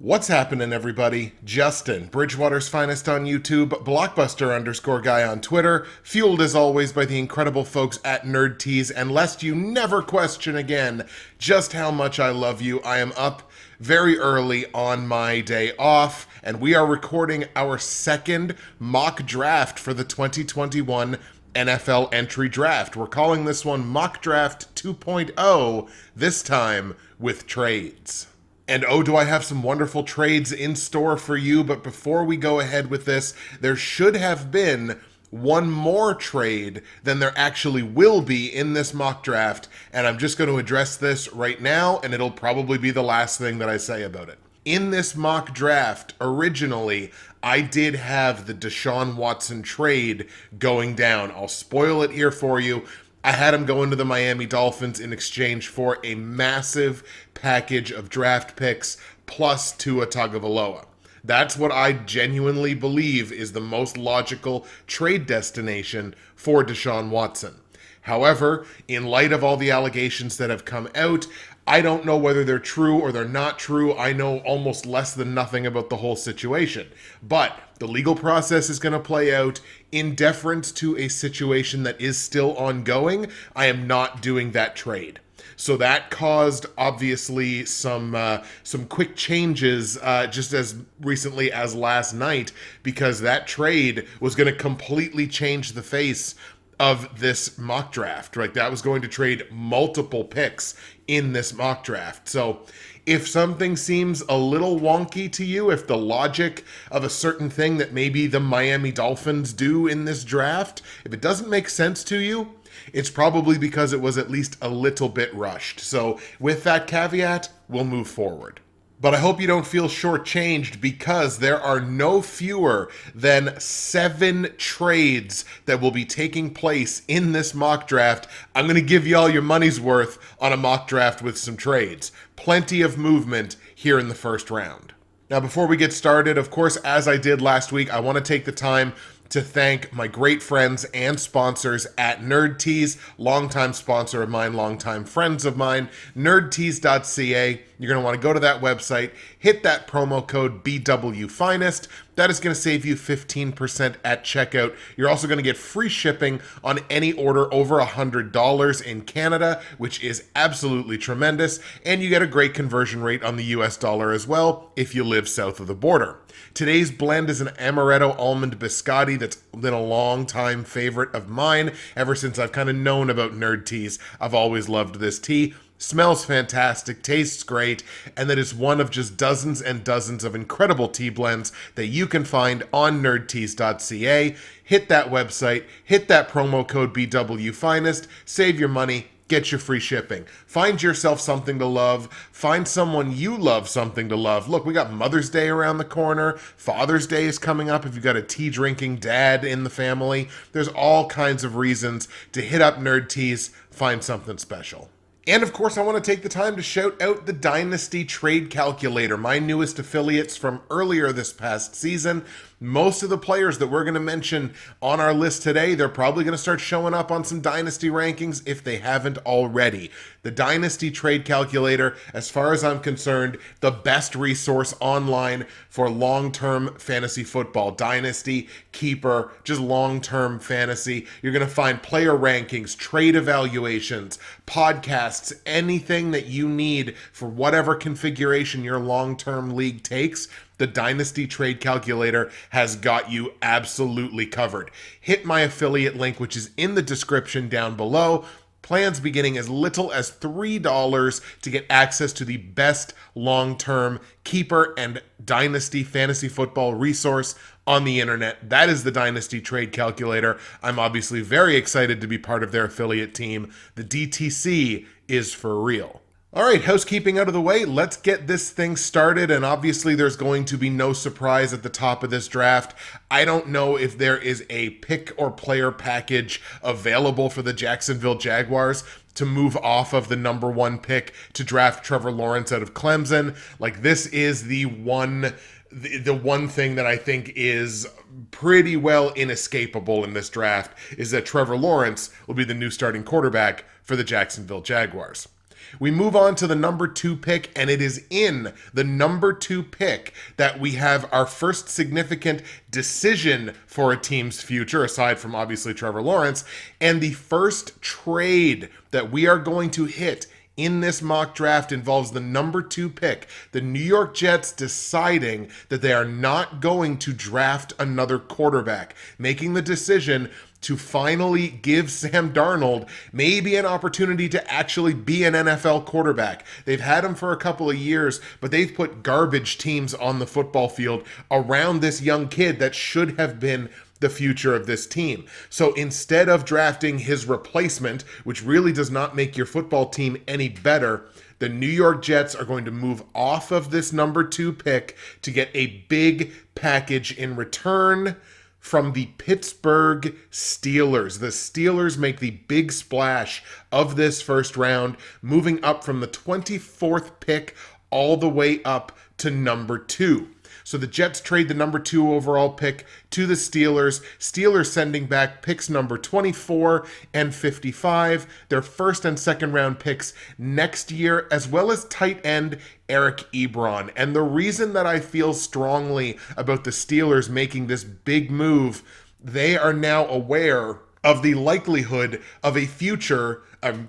What's happening, everybody? Justin, Bridgewater's finest on YouTube, Blockbuster_guy on Twitter, fueled as always by the incredible folks at Nerd Tees, and lest you never question again just how much I love you, I am up very early on my day off, and we are recording our second mock draft for the 2021 NFL entry draft. We're calling this one Mock Draft 2.0, this time with trades. And oh, do I have some wonderful trades in store for you, but before we go ahead with this, there should have been one more trade than there actually will be in this mock draft, and I'm just going to address this right now, and it'll probably be the last thing that I say about it. In this mock draft, originally, I did have the Deshaun Watson trade going down. I'll spoil it here for you. I had him go into the Miami Dolphins in exchange for a massive package of draft picks plus Tua Tagovailoa. That's what I genuinely believe is the most logical trade destination for Deshaun Watson. However, in light of all the allegations that have come out, I don't know whether they're true or they're not true. I know almost less than nothing about the whole situation. But the legal process is going to play out in deference to a situation that is still ongoing. I am not doing that trade. So that caused, obviously, some quick changes just as recently as last night, because that trade was going to completely change the face of this mock draft, right? That was going to trade multiple picks in this mock draft. So if something seems a little wonky to you, if the logic of a certain thing that maybe the Miami Dolphins do in this draft, if it doesn't make sense to you, it's probably because it was at least a little bit rushed. So with that caveat, we'll move forward. But I hope you don't feel shortchanged, because there are no fewer than 7 trades that will be taking place in this mock draft. I'm going to give you all your money's worth on a mock draft with some trades. Plenty of movement here in the first round. Now, before we get started, of course, as I did last week, I want to take the time to thank my great friends and sponsors at Nerd Tees, longtime sponsor of mine, longtime friends of mine, nerdtees.ca. You're going to want to go to that website, hit that promo code BWFinest. That is going to save you 15% at checkout. You're also going to get free shipping on any order over $100 in Canada, which is absolutely tremendous. And you get a great conversion rate on the US dollar as well if you live south of the border. Today's blend is an amaretto almond biscotti that's been a long-time favorite of mine. Ever since I've kind of known about Nerd Teas, I've always loved this tea. Smells fantastic, tastes great, and that is one of just dozens and dozens of incredible tea blends that you can find on nerdtees.ca. Hit that website, hit that promo code BWFinest, save your money, get your free shipping. Find yourself something to love. Find someone you love something to love. Look, we got Mother's Day around the corner. Father's Day is coming up if you've got a tea-drinking dad in the family. There's all kinds of reasons to hit up Nerd Tees, find something special. And of course, I want to take the time to shout out the Dynasty Trade Calculator, my newest affiliates from earlier this past season. Most of the players that we're going to mention on our list today, they're probably going to start showing up on some Dynasty rankings if they haven't already. The Dynasty Trade Calculator, as far as I'm concerned, the best resource online for long-term fantasy football. Dynasty, keeper, just long-term fantasy. You're going to find player rankings, trade evaluations, podcasts, anything that you need for whatever configuration your long-term league takes. The Dynasty Trade Calculator has got you absolutely covered. Hit my affiliate link, which is in the description down below. Plans beginning as little as $3 to get access to the best long-term keeper and Dynasty fantasy football resource on the internet. That is the Dynasty Trade Calculator. I'm obviously very excited to be part of their affiliate team. The DTC is for real. All right, housekeeping out of the way, let's get this thing started, and obviously there's going to be no surprise at the top of this draft. I don't know if there is a pick or player package available for the Jacksonville Jaguars to move off of the number 1 pick to draft Trevor Lawrence out of Clemson. Like, this is the one thing that I think is pretty well inescapable in this draft, is that Trevor Lawrence will be the new starting quarterback for the Jacksonville Jaguars. We move on to the number 2 pick, and it is in the number 2 pick that we have our first significant decision for a team's future, aside from obviously Trevor Lawrence, and the first trade that we are going to hit in this mock draft involves the number 2 pick, the New York Jets deciding that they are not going to draft another quarterback, making the decision to finally give Sam Darnold maybe an opportunity to actually be an NFL quarterback. They've had him for a couple of years, but they've put garbage teams on the football field around this young kid that should have been the future of this team. So instead of drafting his replacement, which really does not make your football team any better, the New York Jets are going to move off of this number 2 pick to get a big package in return from the Pittsburgh Steelers. The Steelers make the big splash of this first round, moving up from the 24th pick all the way up to number 2. So the Jets trade the number 2 overall pick to the Steelers. Steelers sending back picks number 24 and 55, their first and second round picks next year, as well as tight end Eric Ebron. And the reason that I feel strongly about the Steelers making this big move, they are now aware of the likelihood of a future, an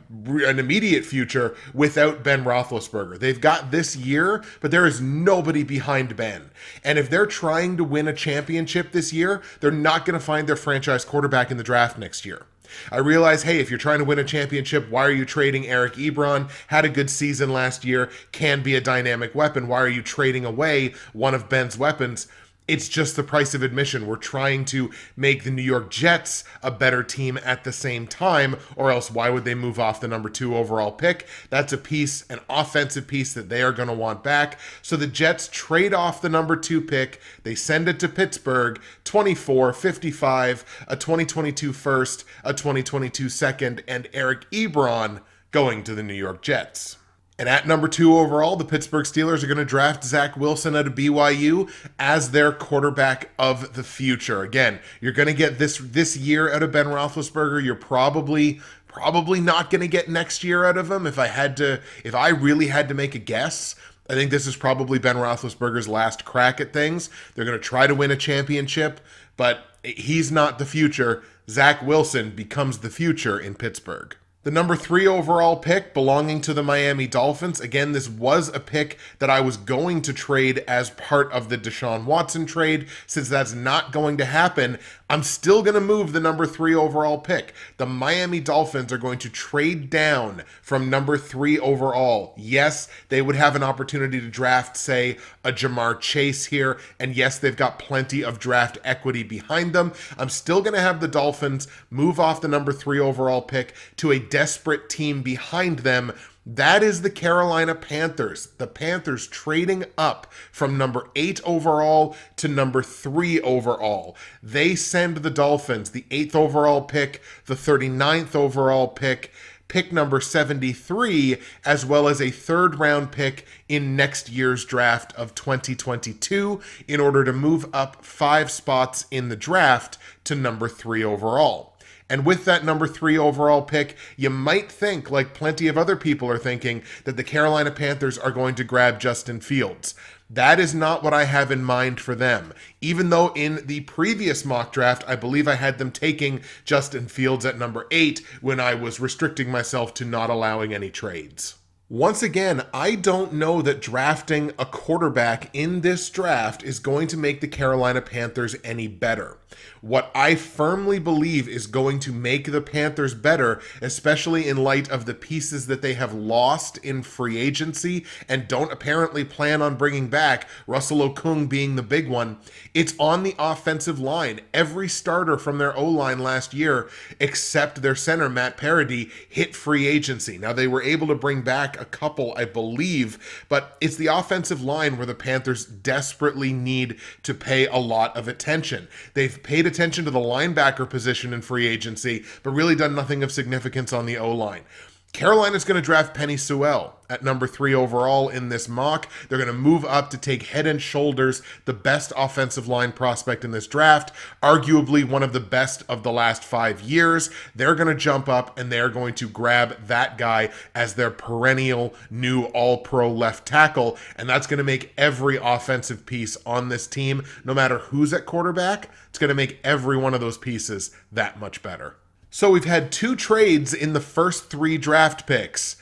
immediate future, without Ben Roethlisberger. They've got this year, but there is nobody behind Ben. And if they're trying to win a championship this year, they're not going to find their franchise quarterback in the draft next year. I realize, hey, if you're trying to win a championship, why are you trading Eric Ebron? Had a good season last year, can be a dynamic weapon. Why are you trading away one of Ben's weapons? It's just the price of admission. We're trying to make the New York Jets a better team at the same time, or else why would they move off the number 2 overall pick? That's a piece, an offensive piece that they are going to want back. So the Jets trade off the number 2 pick. They send it to Pittsburgh, 24, 55, a 2022 first, a 2022 second, and Eric Ebron going to the New York Jets. And at number 2 overall, the Pittsburgh Steelers are going to draft Zach Wilson out of BYU as their quarterback of the future. Again, you're going to get this year out of Ben Roethlisberger. You're probably not going to get next year out of him. If I really had to make a guess, I think this is probably Ben Roethlisberger's last crack at things. They're going to try to win a championship, but he's not the future. Zach Wilson becomes the future in Pittsburgh. The number 3 overall pick belonging to the Miami Dolphins. Again, this was a pick that I was going to trade as part of the Deshaun Watson trade. Since that's not going to happen, I'm still going to move the number 3 overall pick. The Miami Dolphins are going to trade down from number 3 overall. Yes, they would have an opportunity to draft, say, a Jamar Chase here. And yes, they've got plenty of draft equity behind them. I'm still going to have the Dolphins move off the number 3 overall pick to a desperate team behind them. That is the Carolina Panthers. The Panthers trading up from number 8 overall to number 3 overall. They send the Dolphins the 8th overall pick, the 39th overall pick, pick number 73, as well as a 3rd round pick in next year's draft of 2022 in order to move up 5 spots in the draft to number 3 overall. And with that number 3 overall pick, you might think, like plenty of other people are thinking, that the Carolina Panthers are going to grab Justin Fields. That is not what I have in mind for them. Even though in the previous mock draft, I believe I had them taking Justin Fields at number 8 when I was restricting myself to not allowing any trades. Once again, I don't know that drafting a quarterback in this draft is going to make the Carolina Panthers any better. What I firmly believe is going to make the Panthers better, especially in light of the pieces that they have lost in free agency and don't apparently plan on bringing back, Russell Okung being the big one, it's on the offensive line. Every starter from their O-line last year, except their center, Matt Paradis, hit free agency. Now, they were able to bring back a couple, I believe, but it's the offensive line where the Panthers desperately need to pay a lot of attention. They've paid attention to the linebacker position in free agency, but really done nothing of significance on the O-line. Carolina's going to draft Penny Sewell at number 3 overall in this mock. They're going to move up to take head and shoulders the best offensive line prospect in this draft, arguably one of the best of the last 5 years. They're going to jump up and they're going to grab that guy as their perennial new all-pro left tackle, and that's going to make every offensive piece on this team, no matter who's at quarterback, it's going to make every one of those pieces that much better. So we've had 2 trades in the first 3 draft picks.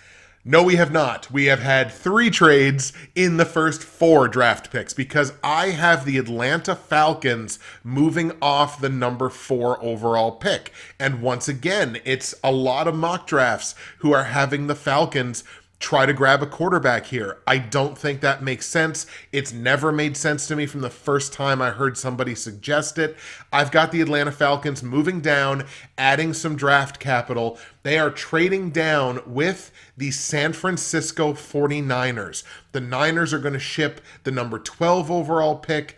No, we have not. We have had 3 trades in the first 4 draft picks because I have the Atlanta Falcons moving off the number 4 overall pick. And once again, it's a lot of mock drafts who are having the Falcons try to grab a quarterback here. I don't think that makes sense. It's never made sense to me from the first time I heard somebody suggest it. I've got the Atlanta Falcons moving down, adding some draft capital. They are trading down with the San Francisco 49ers. The Niners are going to ship the number 12 overall pick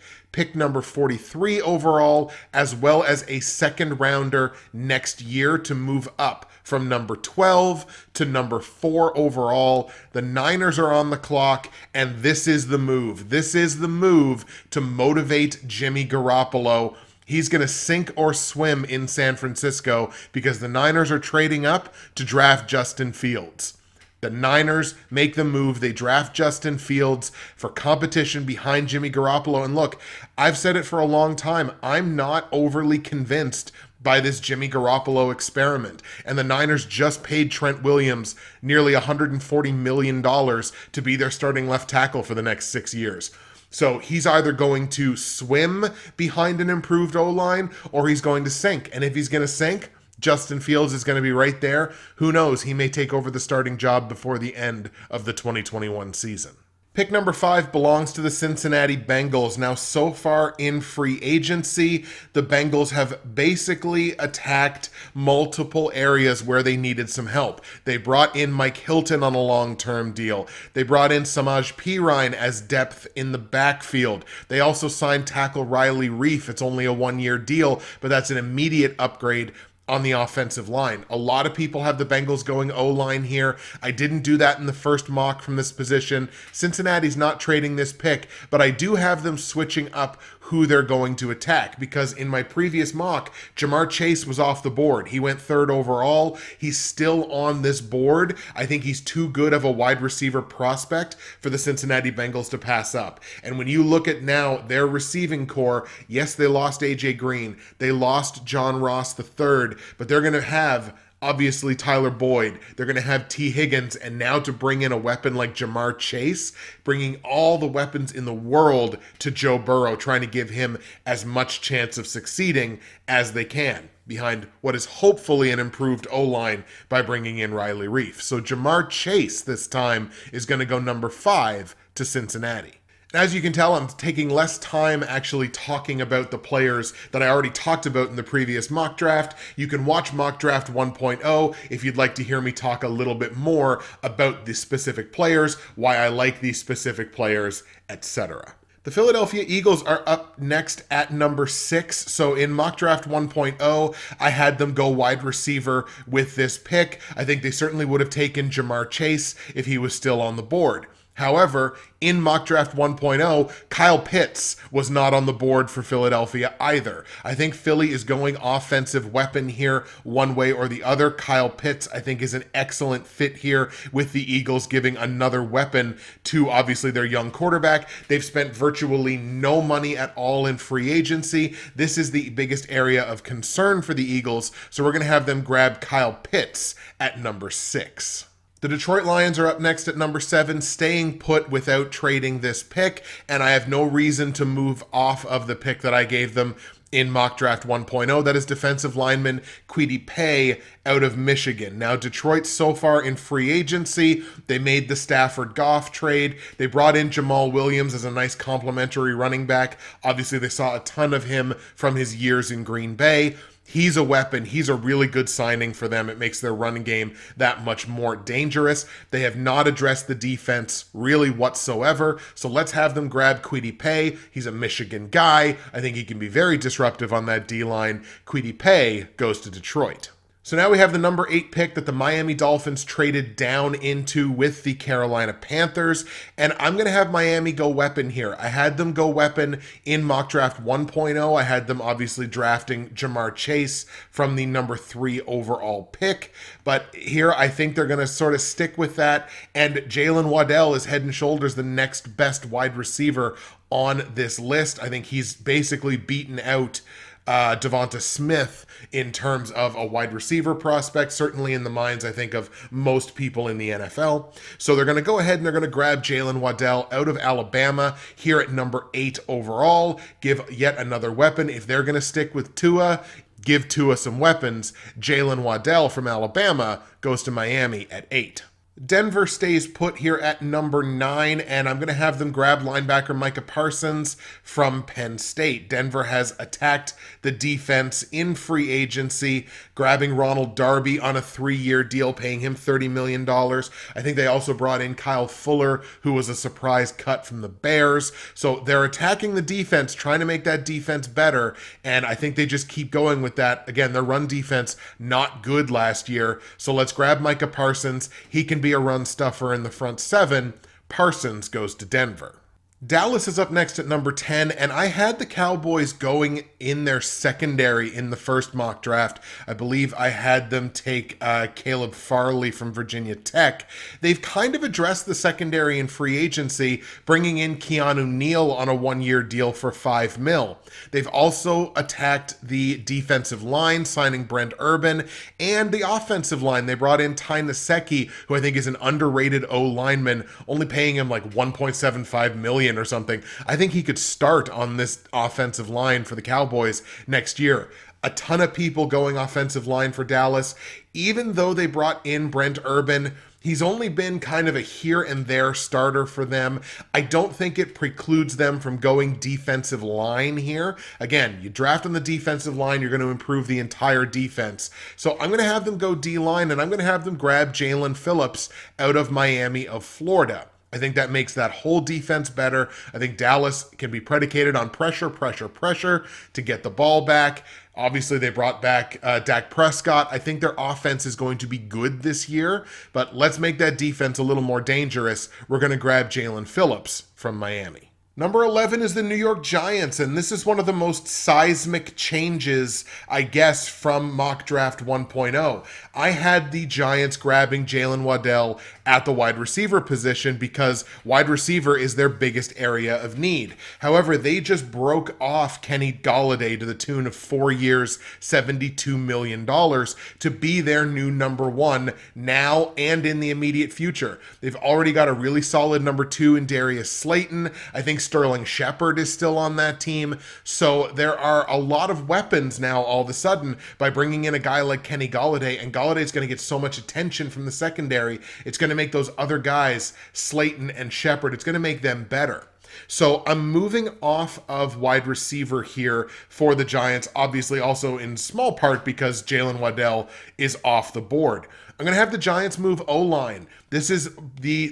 number 43 overall, as well as a second rounder next year to move up from number 12 to number 4 overall. The Niners are on the clock, and this is the move. This is the move to motivate Jimmy Garoppolo. He's going to sink or swim in San Francisco because the Niners are trading up to draft Justin Fields. The Niners make the move. They draft Justin Fields for competition behind Jimmy Garoppolo. And look, I've said it for a long time. I'm not overly convinced by this Jimmy Garoppolo experiment. And the Niners just paid Trent Williams nearly $140 million to be their starting left tackle for the next 6 years. So he's either going to swim behind an improved O-line or he's going to sink. And if he's going to sink, Justin Fields is going to be right there. Who knows? He may take over the starting job before the end of the 2021 season. Pick number 5 belongs to the Cincinnati Bengals. Now, so far in free agency, the Bengals have basically attacked multiple areas where they needed some help. They brought in Mike Hilton on a long-term deal. They brought in Samaj Pirine as depth in the backfield. They also signed tackle Riley Reif. It's only a 1-year deal, but that's an immediate upgrade on the offensive line. A lot of people have the Bengals going O-line here. I didn't do that in the first mock from this position. Cincinnati's not trading this pick, but I do have them switching up who they're going to attack because in my previous mock, Jamar Chase was off the board. He went 3rd overall. He's still on this board. I think he's too good of a wide receiver prospect for the Cincinnati Bengals to pass up. And when you look at now their receiving core, yes, they lost AJ Green. They lost John Ross III, but they're going to have obviously Tyler Boyd. They're going to have T. Higgins, and now to bring in a weapon like Jamar Chase, bringing all the weapons in the world to Joe Burrow, trying to give him as much chance of succeeding as they can behind what is hopefully an improved O-line by bringing in Riley Reif. So Jamar Chase this time is going to go number 5 to Cincinnati. As you can tell, I'm taking less time actually talking about the players that I already talked about in the previous mock draft. You can watch Mock Draft 1.0 if you'd like to hear me talk a little bit more about the specific players, why I like these specific players, etc. The Philadelphia Eagles are up next at number 6. So in Mock Draft 1.0, I had them go wide receiver with this pick. I think they certainly would have taken Jamar Chase if he was still on the board. However, in Mock Draft 1.0, Kyle Pitts was not on the board for Philadelphia either. I think Philly is going offensive weapon here one way or the other. Kyle Pitts, I think, is an excellent fit here with the Eagles giving another weapon to, obviously, their young quarterback. They've spent virtually no money at all in free agency. This is the biggest area of concern for the Eagles, so we're going to have them grab Kyle Pitts at number 6. The Detroit Lions are up next at number 7, staying put without trading this pick, and I have no reason to move off of the pick that I gave them in Mock Draft 1.0. That is defensive lineman Kwity Paye out of Michigan. Now, Detroit so far in free agency, they made the Stafford Goff trade. They brought in Jamal Williams as a nice complimentary running back. Obviously, they saw a ton of him from his years in Green Bay. He's a weapon. He's a really good signing for them. It makes their running game that much more dangerous. They have not addressed the defense really whatsoever. So let's have them grab Kwity Paye. He's a Michigan guy. I think he can be very disruptive on that D-line. Kwity Paye goes to Detroit. So now we have the number 8 pick that the Miami Dolphins traded down into with the Carolina Panthers. And I'm going to have Miami go weapon here. I had them go weapon in mock draft 1.0. I had them obviously drafting Jamar Chase from the number 3 overall pick. But here I think they're going to sort of stick with that. And Jalen Waddell is head and shoulders the next best wide receiver on this list. I think he's basically beaten out Devonta Smith in terms of a wide receiver prospect, certainly in the minds, I think, of most people in the NFL. So they're going to go ahead and they're going to grab Jalen Waddell out of Alabama here at number 8 overall, give yet another weapon. If they're going to stick with Tua, give Tua some weapons. Jalen Waddell from Alabama goes to Miami at 8. Denver stays put here at number 9, and I'm going to have them grab linebacker Micah Parsons from Penn State. Denver has attacked the defense in free agency, grabbing Ronald Darby on a 3-year deal, paying him $30 million. I think they also brought in Kyle Fuller, who was a surprise cut from the Bears. So they're attacking the defense, trying to make that defense better, and I think they just keep going with that. Again, their run defense, not good last year, so let's grab Micah Parsons. He can be a run stuffer in the front 7. Parsons goes to Denver. Dallas is up next at number 10, and I had the Cowboys going in their secondary in the first mock draft. I believe I had them take Caleb Farley from Virginia Tech. They've kind of addressed the secondary in free agency, bringing in Keanu Neal on a 1-year deal for $5 million. They've also attacked the defensive line, signing Brent Urban, and the offensive line. They brought in Ty Nsekhe, who I think is an underrated O-lineman, only paying him like $1.75 million or something. I think he could start on this offensive line for the Cowboys next year. A ton of people going offensive line for Dallas. Even though they brought in Brent Urban, he's only been kind of a here and there starter for them. I don't think it precludes them from going defensive line here. Again, you draft on the defensive line, you're going to improve the entire defense. So I'm going to have them go D-line, and I'm going to have them grab Jalen Phillips out of Miami of Florida. I think that makes that whole defense better. I think Dallas can be predicated on pressure to get the ball back. Obviously, they brought back Dak Prescott. I think their offense is going to be good this year, but let's make that defense a little more dangerous. We're going to grab Jalen Phillips from Miami. Number 11 is the New York Giants, and this is one of the most seismic changes, I guess, from mock draft 1.0. I had the Giants grabbing Jalen Waddell at the wide receiver position because wide receiver is their biggest area of need. However, they just broke off Kenny Golladay to the tune of 4 years, $72 million to be their new number 1 now and in the immediate future. They've already got a really solid number 2 in Darius Slayton. I think Sterling Shepard is still on that team. So there are a lot of weapons now all of a sudden by bringing in a guy like Kenny Golladay, and Galladay's going to get so much attention from the secondary. It's going to make those other guys, Slayton and Shepard, it's going to make them better. So I'm moving off of wide receiver here for the Giants, obviously also in small part because Jalen Waddell is off the board. I'm going to have the Giants move O-line. This is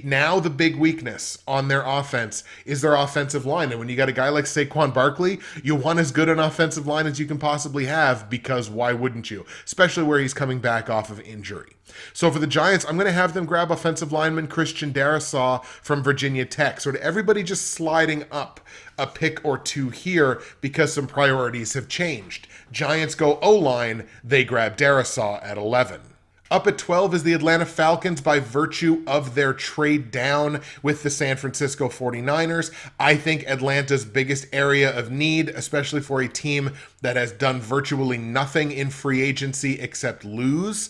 now the big weakness on their offense is their offensive line. And when you got a guy like Saquon Barkley, you want as good an offensive line as you can possibly have, because why wouldn't you? Especially where he's coming back off of injury. So for the Giants, I'm going to have them grab offensive lineman Christian Darrisaw from Virginia Tech. Sort of everybody just sliding up a pick or two here because some priorities have changed. Giants go O-line, they grab Darrisaw at 11. Up at 12 is the Atlanta Falcons by virtue of their trade down with the San Francisco 49ers. I think Atlanta's biggest area of need, especially for a team that has done virtually nothing in free agency except lose,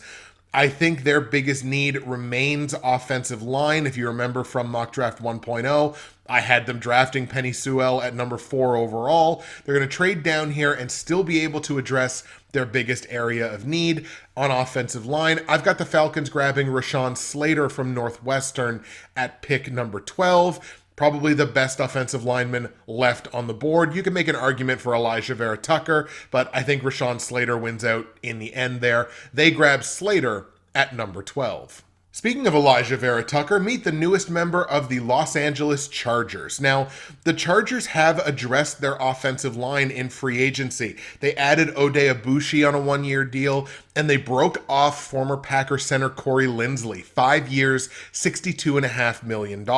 I think their biggest need remains offensive line. If you remember from mock draft 1.0, I had them drafting Penei Sewell at number 4 overall. They're going to trade down here and still be able to address their biggest area of need on offensive line. I've got the Falcons grabbing Rashawn Slater from Northwestern at pick number 12. Probably the best offensive lineman left on the board. You can make an argument for Elijah Vera Tucker, but I think Rashawn Slater wins out in the end there. They grab Slater at number 12. Speaking of Elijah Vera Tucker, meet the newest member of the Los Angeles Chargers. Now, the Chargers have addressed their offensive line in free agency. They added Ode Abushi on a 1-year deal, and they broke off former Packer center Corey Linsley, 5 years, $62.5 million.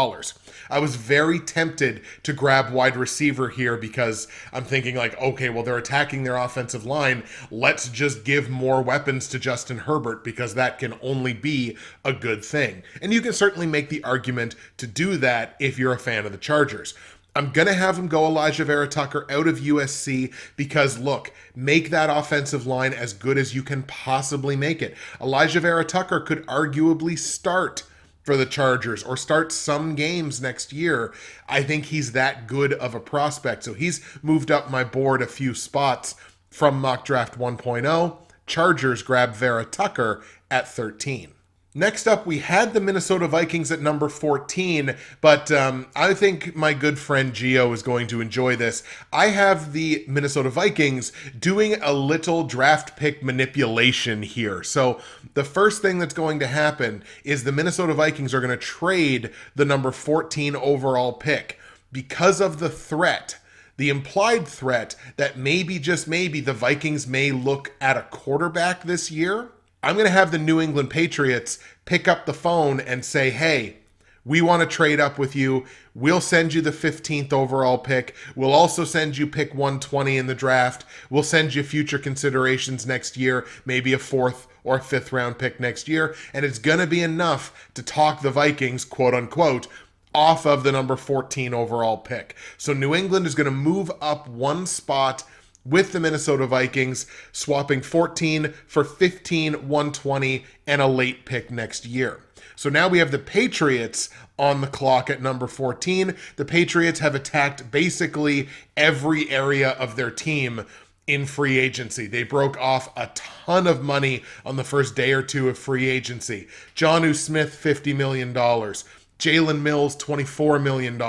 I was very tempted to grab wide receiver here because I'm thinking like, okay, well, they're attacking their offensive line. Let's just give more weapons to Justin Herbert because that can only be a good thing. And you can certainly make the argument to do that if you're a fan of the Chargers. I'm going to have him go Elijah Vera-Tucker out of USC because, look, make that offensive line as good as you can possibly make it. Elijah Vera-Tucker could arguably start for the Chargers or start some games next year. I think he's that good of a prospect. So he's moved up my board a few spots from Mock Draft 1.0. Chargers grab Vera-Tucker at 13. Next up, we had the Minnesota Vikings at number 14, but I think my good friend Gio is going to enjoy this. I have the Minnesota Vikings doing a little draft pick manipulation here. So the first thing that's going to happen is the Minnesota Vikings are going to trade the number 14 overall pick because of the threat. The implied threat that maybe, just maybe, the Vikings may look at a quarterback this year. I'm going to have the New England Patriots pick up the phone and say, hey, we want to trade up with you. We'll send you the 15th overall pick. We'll also send you pick 120 in the draft. We'll send you future considerations next year, maybe a 4th or 5th round pick next year. And it's going to be enough to talk the Vikings, quote unquote, off of the number 14 overall pick. So New England is going to move up one spot with the Minnesota Vikings, swapping 14 for 15, 120, and a late pick next year. So now we have the Patriots on the clock at number 14. The Patriots have attacked basically every area of their team in free agency. They broke off a ton of money on the first day or two of free agency. Jonnu Smith, $50 million. Jalen Mills, $24 million.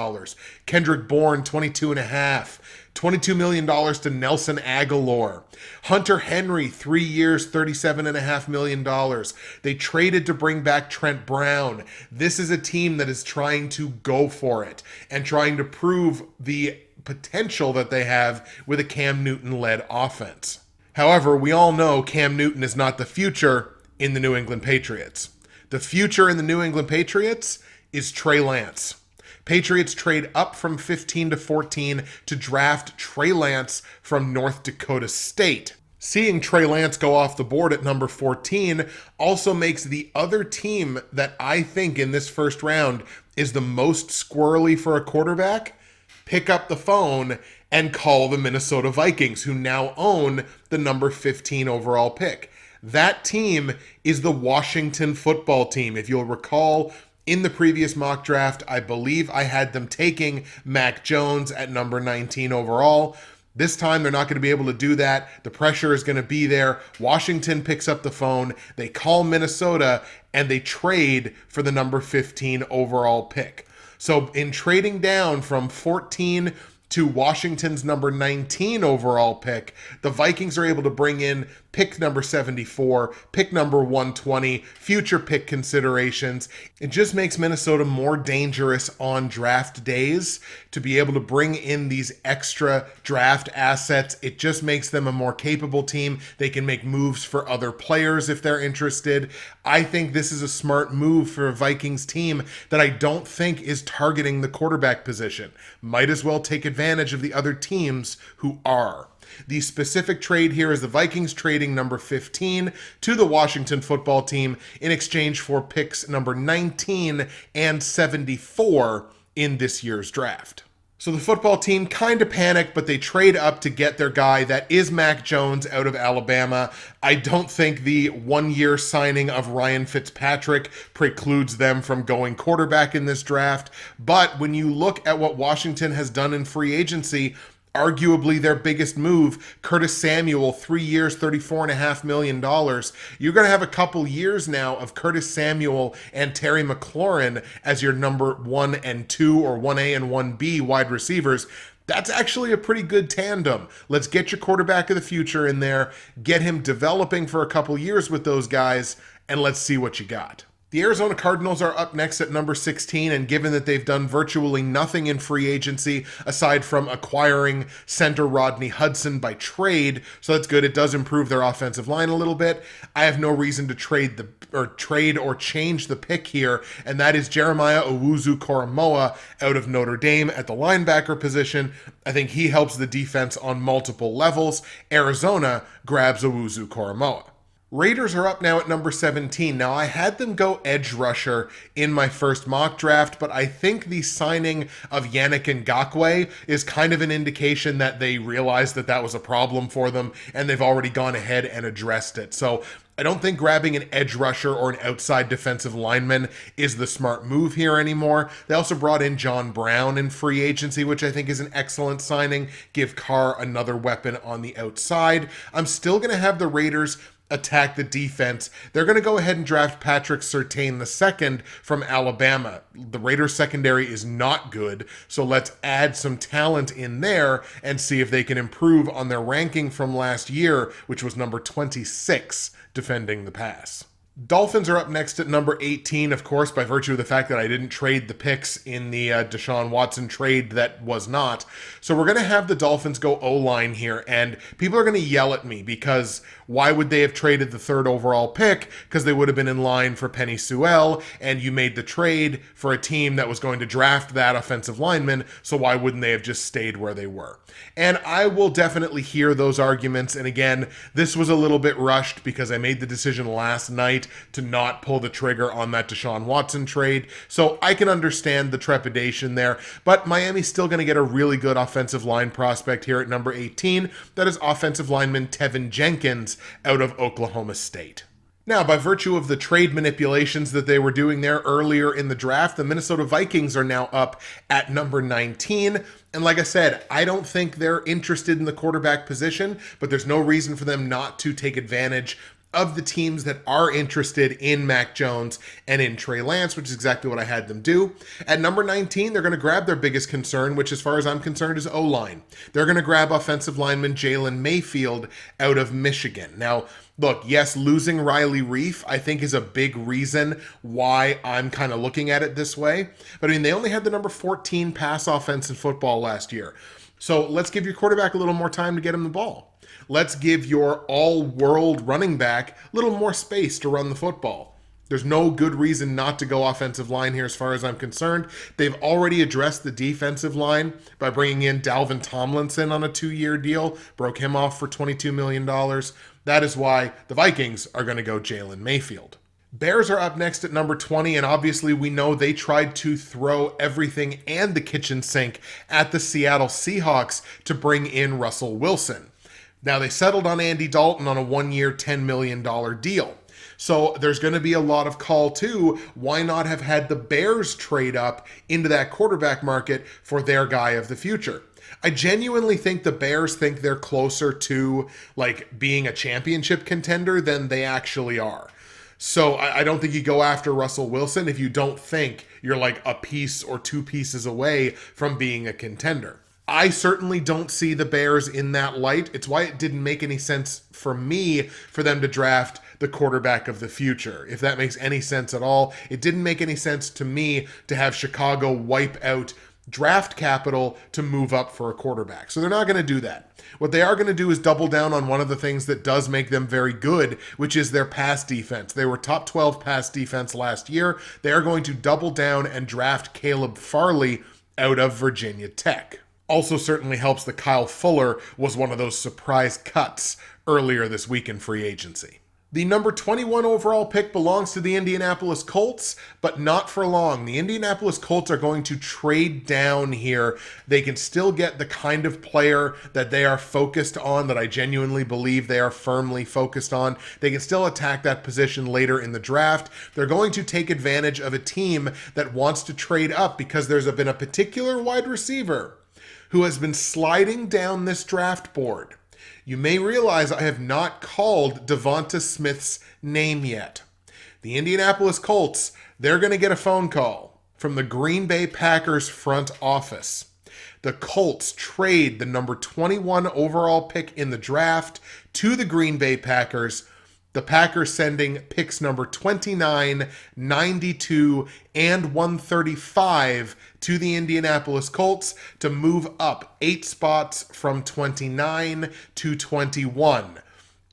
Kendrick Bourne, $22.5. $22 million to Nelson Aguilar. Hunter Henry, 3 years, $37.5 million. They traded to bring back Trent Brown. This is a team that is trying to go for it and trying to prove the potential that they have with a Cam Newton-led offense. However, we all know Cam Newton is not the future in the New England Patriots. The future in the New England Patriots is Trey Lance. Patriots trade up from 15 to 14 to draft Trey Lance from North Dakota State. Seeing Trey Lance go off the board at number 14 also makes the other team that I think in this first round is the most squirrely for a quarterback pick up the phone and call the Minnesota Vikings, who now own the number 15 overall pick. That team is the Washington football team. If you'll recall, in the previous mock draft, I believe I had them taking Mac Jones at number 19 overall. This time, they're not going to be able to do that. The pressure is going to be there. Washington picks up the phone. They call Minnesota, and they trade for the number 15 overall pick. So in trading down from 14 to Washington's number 19 overall pick, the Vikings are able to bring in pick number 74, pick number 120, future pick considerations. It just makes Minnesota more dangerous on draft days to be able to bring in these extra draft assets. It just makes them a more capable team. They can make moves for other players if they're interested. I think this is a smart move for a Vikings team that I don't think is targeting the quarterback position. Might as well take advantage of the other teams who are. The specific trade here is the Vikings trading number 15 to the Washington football team in exchange for picks number 19 and 74 in this year's draft. So the football team kind of panicked, but they trade up to get their guy. That is Mac Jones out of Alabama. I don't think the one-year signing of Ryan Fitzpatrick precludes them from going quarterback in this draft. But when you look at what Washington has done in free agency, arguably their biggest move, Curtis Samuel, 3 years, $34.5 million. You're going to have a couple years now of Curtis Samuel and Terry McLaurin as your number 1 and 2 or 1A and 1B wide receivers. That's actually a pretty good tandem. Let's get your quarterback of the future in there, get him developing for a couple years with those guys, and let's see what you got. The Arizona Cardinals are up next at number 16, and given that they've done virtually nothing in free agency aside from acquiring center Rodney Hudson by trade, so that's good. It does improve their offensive line a little bit. I have no reason to trade or change the pick here, and that is Jeremiah Owusu-Koramoah out of Notre Dame at the linebacker position. I think he helps the defense on multiple levels. Arizona grabs Owusu-Koramoah. Raiders are up now at number 17. Now, I had them go edge rusher in my first mock draft, but I think the signing of Yannick Ngakoue is kind of an indication that they realized that that was a problem for them, and they've already gone ahead and addressed it. So I don't think grabbing an edge rusher or an outside defensive lineman is the smart move here anymore. They also brought in John Brown in free agency, which I think is an excellent signing. Give Carr another weapon on the outside. I'm still going to have the Raiders attack the defense. They're going to go ahead and draft Patrick Surtain II from Alabama. The Raiders secondary is not good, so let's add some talent in there and see if they can improve on their ranking from last year, which was number 26 defending the pass. Dolphins are up next at number 18, of course, by virtue of the fact that I didn't trade the picks in the Deshaun Watson trade that was not. So we're going to have the Dolphins go O-line here, and people are going to yell at me because why would they have traded the third overall pick? Because they would have been in line for Penei Sewell, and you made the trade for a team that was going to draft that offensive lineman, so why wouldn't they have just stayed where they were? And I will definitely hear those arguments, and again, this was a little bit rushed because I made the decision last night to not pull the trigger on that Deshaun Watson trade. So I can understand the trepidation there, but Miami's still going to get a really good offensive line prospect here at number 18. That is offensive lineman Tevin Jenkins out of Oklahoma State. Now, by virtue of the trade manipulations that they were doing there earlier in the draft, the Minnesota Vikings are now up at number 19. And like I said, I don't think they're interested in the quarterback position, but there's no reason for them not to take advantage of the teams that are interested in Mac Jones and in Trey Lance, which is exactly what I had them do. At number 19, they're going to grab their biggest concern, which as far as I'm concerned is O-line. They're going to grab offensive lineman Jalen Mayfield out of Michigan. Now, look, yes, losing Riley Reif, I think, is a big reason why I'm kind of looking at it this way. But I mean, they only had the number 14 pass offense in football last year. So let's give your quarterback a little more time to get him the ball. Let's give your all-world running back a little more space to run the football. There's no good reason not to go offensive line here as far as I'm concerned. They've already addressed the defensive line by bringing in Dalvin Tomlinson on a 2-year deal, broke him off for $22 million. That is why the Vikings are going to go Jalen Mayfield. Bears are up next at number 20, and obviously we know they tried to throw everything and the kitchen sink at the Seattle Seahawks to bring in Russell Wilson. Now, they settled on Andy Dalton on a 1-year, $10 million deal. So there's going to be a lot of call, too. Why not have had the Bears trade up into that quarterback market for their guy of the future? I genuinely think the Bears think they're closer to, like, being a championship contender than they actually are. So I don't think you go after Russell Wilson if you don't think you're, like, a piece or 2 pieces away from being a contender. I certainly don't see the Bears in that light. It's why it didn't make any sense for me for them to draft the quarterback of the future. If that makes any sense at all, it didn't make any sense to me to have Chicago wipe out draft capital to move up for a quarterback. So they're not going to do that. What they are going to do is double down on one of the things that does make them very good, which is their pass defense. They were top 12 pass defense last year. They are going to double down and draft Caleb Farley out of Virginia Tech. Also certainly helps that Kyle Fuller was one of those surprise cuts earlier this week in free agency. The number 21 overall pick belongs to the Indianapolis Colts, but not for long. The Indianapolis Colts are going to trade down here. They can still get the kind of player that they are focused on, that I genuinely believe they are firmly focused on. They can still attack that position later in the draft. They're going to take advantage of a team that wants to trade up because there's been a particular wide receiver who has been sliding down this draft board. You may realize I have not called Devonta Smith's name yet. The Indianapolis Colts, they're going to get a phone call from the Green Bay Packers front office. The Colts trade the number 21 overall pick in the draft to the Green Bay Packers The Packers sending picks number 29, 92, and 135 to the Indianapolis Colts to move up 8 spots from 29 to 21.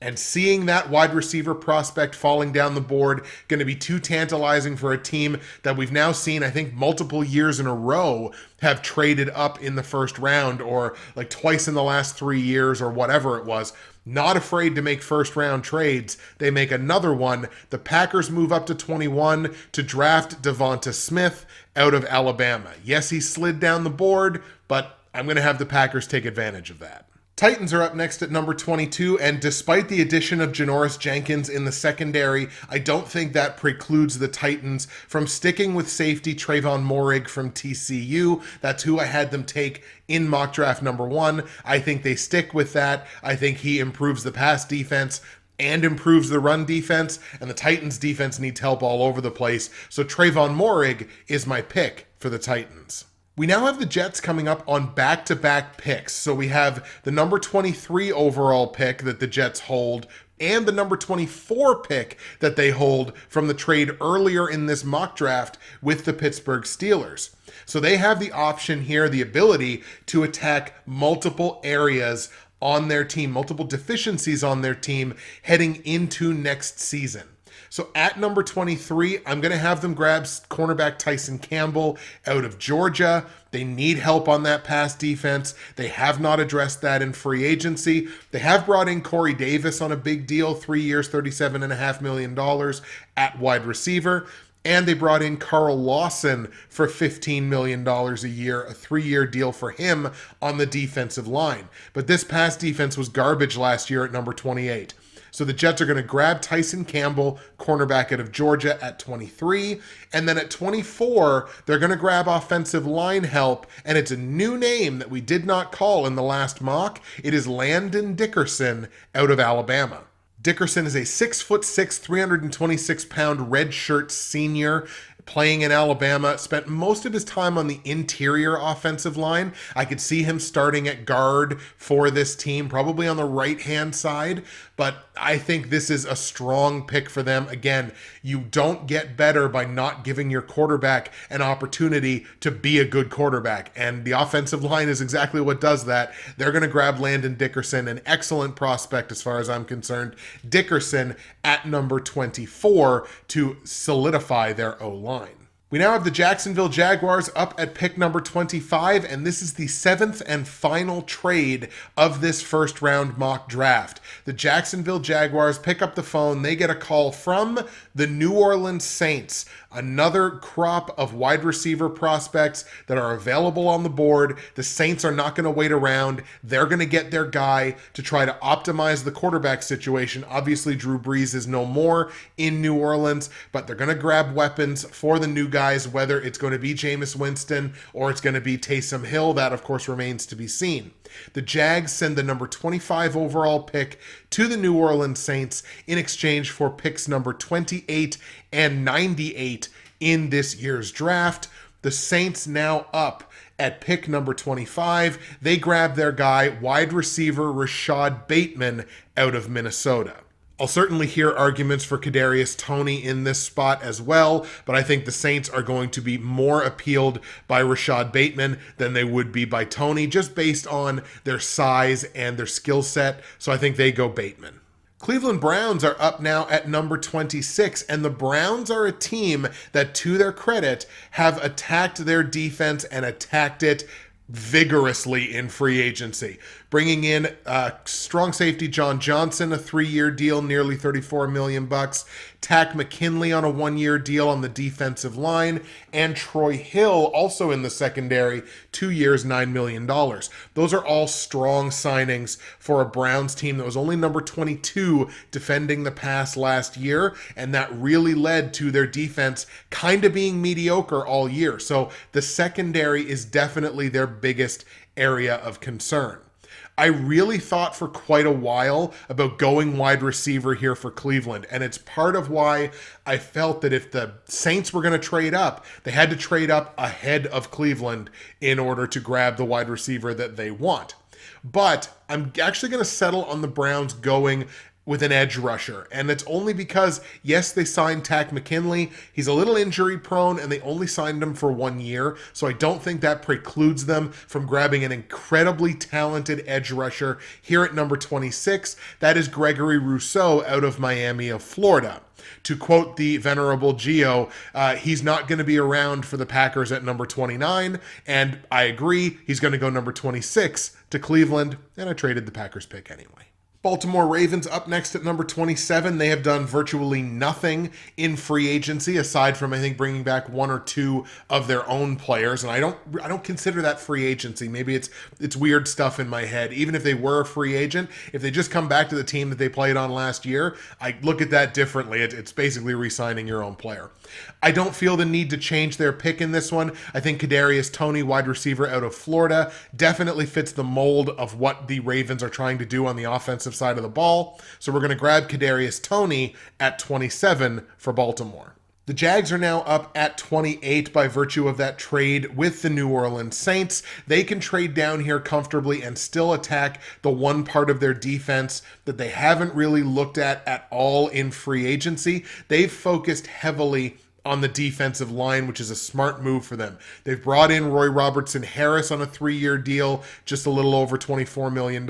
And seeing that wide receiver prospect falling down the board going to be too tantalizing for a team that we've now seen, I think, multiple years in a row have traded up in the first round, or like twice in the last 3 years or whatever it was. Not afraid to make first round trades. They make another one. The Packers move up to 21 to draft Devonta Smith out of Alabama. Yes, he slid down the board, but I'm going to have the Packers take advantage of that. Titans are up next at number 22, and despite the addition of Janoris Jenkins in the secondary, I don't think that precludes the Titans from sticking with safety Trayvon Moehrig from TCU. That's who I had them take in mock draft number 1. I think they stick with that. I think he improves the pass defense and improves the run defense, and the Titans defense needs help all over the place. So Trayvon Moehrig is my pick for the Titans. We now have the Jets coming up on back-to-back picks. So we have the number 23 overall pick that the Jets hold and the number 24 pick that they hold from the trade earlier in this mock draft with the Pittsburgh Steelers. So they have the option here, the ability to attack multiple areas on their team, multiple deficiencies on their team heading into next season. So at number 23, I'm going to have them grab cornerback Tyson Campbell out of Georgia. They need help on that pass defense. They have not addressed that in free agency. They have brought in Corey Davis on a big deal, 3 years, $37.5 million at wide receiver. And they brought in Carl Lawson for $15 million a year, a 3-year deal for him on the defensive line. But this pass defense was garbage last year at number 28. So the Jets are going to grab Tyson Campbell, cornerback out of Georgia, at 23. And then at 24, they're going to grab offensive line help. And it's a new name that we did not call in the last mock. It is Landon Dickerson out of Alabama. Dickerson is a 6'6", 326-pound redshirt senior playing in Alabama, spent most of his time on the interior offensive line. I could see him starting at guard for this team, probably on the right-hand side, but I think this is a strong pick for them. Again, you don't get better by not giving your quarterback an opportunity to be a good quarterback, and the offensive line is exactly what does that. They're going to grab Landon Dickerson, an excellent prospect as far as I'm concerned. Dickerson at number 24 to solidify their O-line. We now have the Jacksonville Jaguars up at pick number 25, and this is the 7th and final trade of this first round mock draft. The Jacksonville Jaguars pick up the phone. They get a call from the New Orleans Saints, another crop of wide receiver prospects that are available on the board. The Saints are not going to wait around. They're going to get their guy to try to optimize the quarterback situation. Obviously, Drew Brees is no more in New Orleans, but they're going to grab weapons for the new guys, whether it's going to be Jameis Winston or it's going to be Taysom Hill. That, of course, remains to be seen. The Jags send the number 25 overall pick to the New Orleans Saints in exchange for picks number 28 and 98 in this year's draft. The Saints now up at pick number 25. They grab their guy, wide receiver Rashad Bateman out of Minnesota. I'll certainly hear arguments for Kadarius Toney in this spot as well, but I think the Saints are going to be more appealed by Rashad Bateman than they would be by Toney, just based on their size and their skill set. So I think they go Bateman. Cleveland Browns are up now at number 26, and the Browns are a team that, to their credit, have attacked their defense and attacked it vigorously in free agency, bringing in strong safety John Johnson, a 3-year deal, nearly $34 million, Tack McKinley on a 1-year deal on the defensive line, and Troy Hill also in the secondary, 2 years, $9 million. Those are all strong signings for a Browns team that was only number 22 defending the pass last year, and that really led to their defense kind of being mediocre all year. So the secondary is definitely their biggest area of concern. I really thought for quite a while about going wide receiver here for Cleveland, and it's part of why I felt that if the Saints were going to trade up, they had to trade up ahead of Cleveland in order to grab the wide receiver that they want. But I'm actually going to settle on the Browns going with an edge rusher. And it's only because, yes, they signed Tack McKinley. He's a little injury prone and they only signed him for 1 year. So I don't think that precludes them from grabbing an incredibly talented edge rusher here at number 26. That is Gregory Rousseau out of Miami of Florida. To quote the venerable Gio, he's not going to be around for the Packers at number 29. And I agree, he's going to go number 26 to Cleveland. And I traded the Packers pick anyway. Baltimore Ravens up next at number 27. They have done virtually nothing in free agency aside from, I think, bringing back 1 or 2 of their own players. And I don't consider that free agency. Maybe it's weird stuff in my head. Even if they were a free agent, if they just come back to the team that they played on last year, I look at that differently. It's basically re-signing your own player. I don't feel the need to change their pick in this one. I think Kadarius Toney, wide receiver out of Florida, definitely fits the mold of what the Ravens are trying to do on the offensive side of the ball. So we're going to grab Kadarius Toney at 27 for Baltimore. The Jags are now up at 28 by virtue of that trade with the New Orleans Saints. They can trade down here comfortably and still attack the one part of their defense that they haven't really looked at all in free agency. They've focused heavily on the defensive line, which is a smart move for them. They've brought in Roy Robertson Harris on a 3-year deal, just a little over $24 million.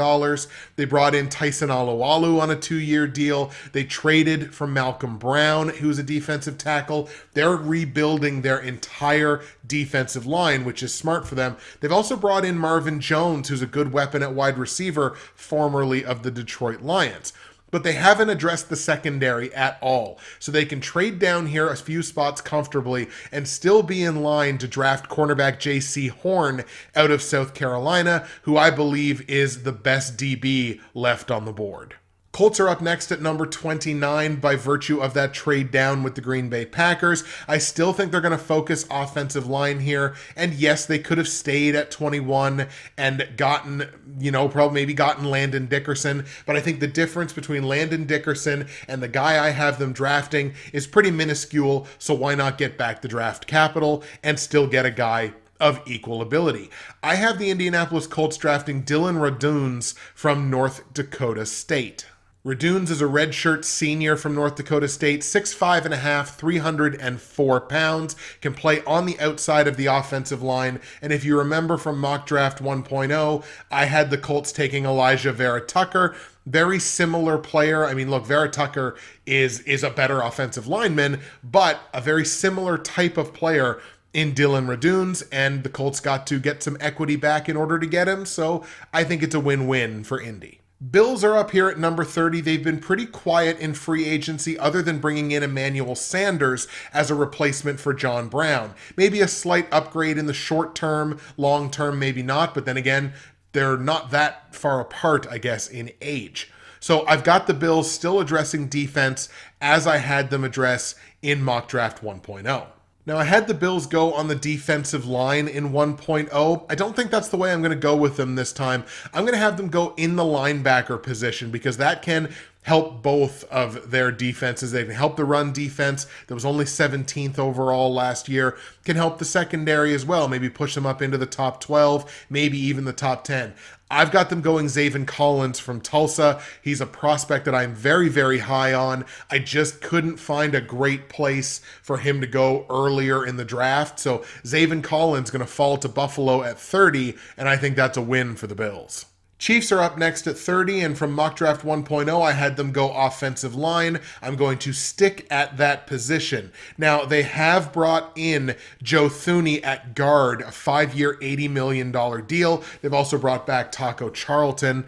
They brought in Tyson Alualu on a 2-year deal. They traded for Malcolm Brown, who's a defensive tackle. They're rebuilding their entire defensive line, which is smart for them. They've also brought in Marvin Jones, who's a good weapon at wide receiver, formerly of the Detroit Lions. But they haven't addressed the secondary at all. So they can trade down here a few spots comfortably and still be in line to draft cornerback J.C. Horn out of South Carolina, who I believe is the best DB left on the board. Colts are up next at number 29 by virtue of that trade down with the Green Bay Packers. I still think they're going to focus offensive line here. And yes, they could have stayed at 21 and gotten, maybe gotten Landon Dickerson. But I think the difference between Landon Dickerson and the guy I have them drafting is pretty minuscule. So why not get back the draft capital and still get a guy of equal ability? I have the Indianapolis Colts drafting Dylan Raduns from North Dakota State. Raduns is a redshirt senior from North Dakota State, 6'5.5", 304 pounds, can play on the outside of the offensive line. And if you remember from Mock Draft 1.0, I had the Colts taking Elijah Vera Tucker. Very similar player. I mean, look, Vera Tucker is a better offensive lineman, but a very similar type of player in Dylan Raduns, and the Colts got to get some equity back in order to get him. So I think it's a win-win for Indy. Bills are up here at number 30. They've been pretty quiet in free agency other than bringing in Emmanuel Sanders as a replacement for John Brown. Maybe a slight upgrade in the short term, long term, maybe not. But then again, they're not that far apart, I guess, in age. So I've got the Bills still addressing defense as I had them address in Mock Draft 1.0. Now, I had the Bills go on the defensive line in 1.0. I don't think that's the way I'm going to go with them this time. I'm going to have them go in the linebacker position because that can help both of their defenses. They can help the run defense that was only 17th overall last year, can help the secondary as well, maybe push them up into the top 12, maybe even the top 10. I've got them going Zaven Collins from Tulsa. He's a prospect that I'm very, very high on. I just couldn't find a great place for him to go earlier in the draft. So Zaven Collins going to fall to Buffalo at 30, and I think that's a win for the Bills. Chiefs are up next at 30, and from Mock Draft 1.0, I had them go offensive line. I'm going to stick at that position. Now, they have brought in Joe Thuney at guard, a 5-year, $80 million deal. They've also brought back Taco Charlton.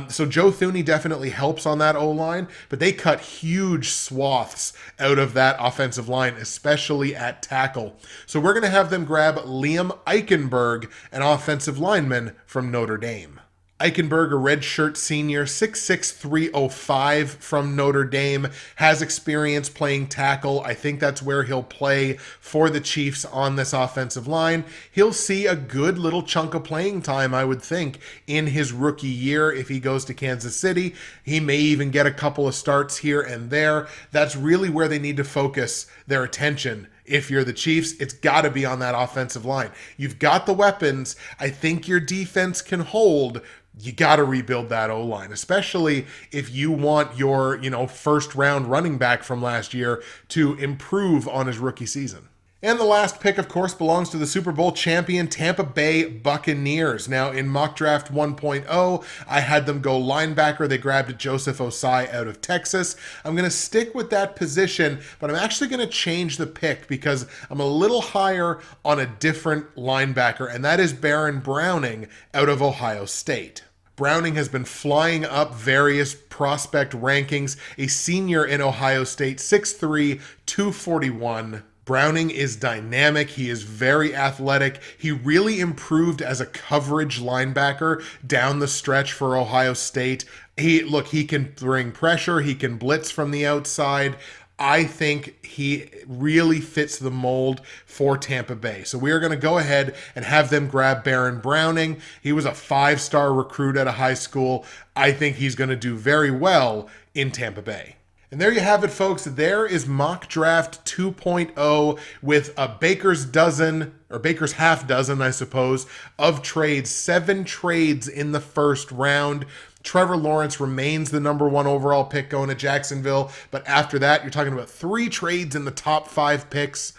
So Joe Thuney definitely helps on that O-line, but they cut huge swaths out of that offensive line, especially at tackle. So we're going to have them grab Liam Eichenberg, an offensive lineman from Notre Dame. Eichenberg, a redshirt senior, 6'6", 305 from Notre Dame, has experience playing tackle. I think that's where he'll play for the Chiefs on this offensive line. He'll see a good little chunk of playing time, I would think, in his rookie year if he goes to Kansas City. He may even get a couple of starts here and there. That's really where they need to focus their attention If you're the Chiefs, it's got to be on that offensive line. You've got the weapons. I think your defense can hold. You got to rebuild that O-line, especially if you want your, first round running back from last year to improve on his rookie season. And the last pick, of course, belongs to the Super Bowl champion Tampa Bay Buccaneers. Now, in Mock Draft 1.0, I had them go linebacker. They grabbed Joseph Osai out of Texas. I'm going to stick with that position, but I'm actually going to change the pick because I'm a little higher on a different linebacker, and that is Baron Browning out of Ohio State. Browning has been flying up various prospect rankings, a senior in Ohio State, 6'3", 241. Browning is dynamic. He is very athletic. He really improved as a coverage linebacker down the stretch for Ohio State. He can bring pressure. He can blitz from the outside. I think he really fits the mold for Tampa Bay. So we are going to go ahead and have them grab Baron Browning. He was a 5-star recruit at a high school. I think he's going to do very well in Tampa Bay. And there you have it, folks. There is Mock Draft 2.0 with a baker's dozen, or baker's half dozen, I suppose, of trades. 7 trades in the first round. Trevor Lawrence remains the number 1 overall pick going to Jacksonville. But after that, you're talking about 3 trades in the top 5 picks.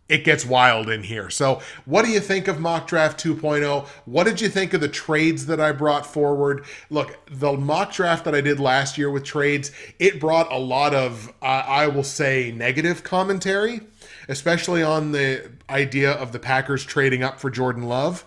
It gets wild in here. So what do you think of Mock Draft 2.0? What did you think of the trades that I brought forward? Look, the mock draft that I did last year with trades, it brought a lot of, I will say, negative commentary, especially on the idea of the Packers trading up for Jordan Love,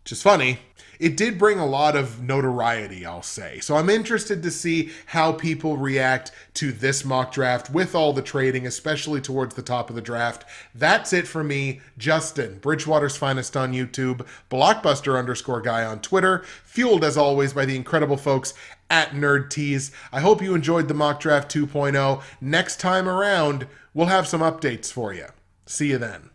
which is funny. It did bring a lot of notoriety, I'll say. So I'm interested to see how people react to this mock draft with all the trading, especially towards the top of the draft. That's it for me, Justin, Bridgewater's Finest on YouTube, Blockbuster_guy on Twitter, fueled as always by the incredible folks at NerdTees. I hope you enjoyed the mock draft 2.0. Next time around, we'll have some updates for you. See you then.